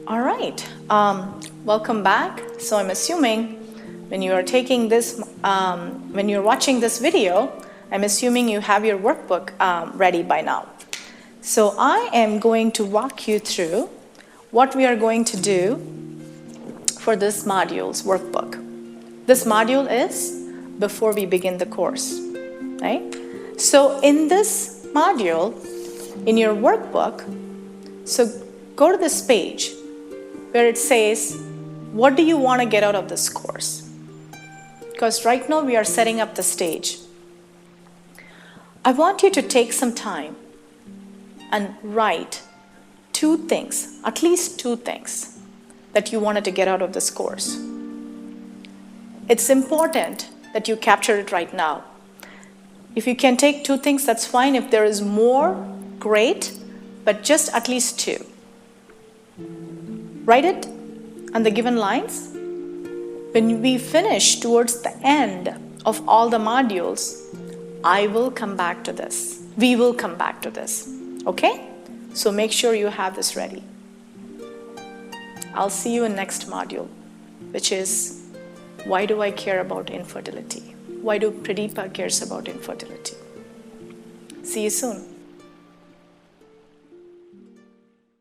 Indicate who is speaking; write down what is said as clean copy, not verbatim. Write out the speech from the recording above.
Speaker 1: All right, welcome back. So I'm assuming when you are taking this, when you're watching this video, I'm assuming you have your workbook ready by now. So I am going to walk you through what we are going to do for this module's workbook. This module is before we begin the course, right? So in this module, in your workbook, so go to this page where it says, what do you want to get out of this course? Because right now we are setting up the stage. I want you to take some time and write two things, at least two things, that you wanted to get out of this course. It's important that you capture it right now. If you can take two things, that's fine. If there is more, great, but just at least two. Write it on the given lines. When we finish towards the end of all the modules, I will come back to this. We will come back to this. Okay? So make sure you have this ready. I'll see you in next module, which is, why do I care about infertility? Why do Pradeepa cares about infertility? See you soon.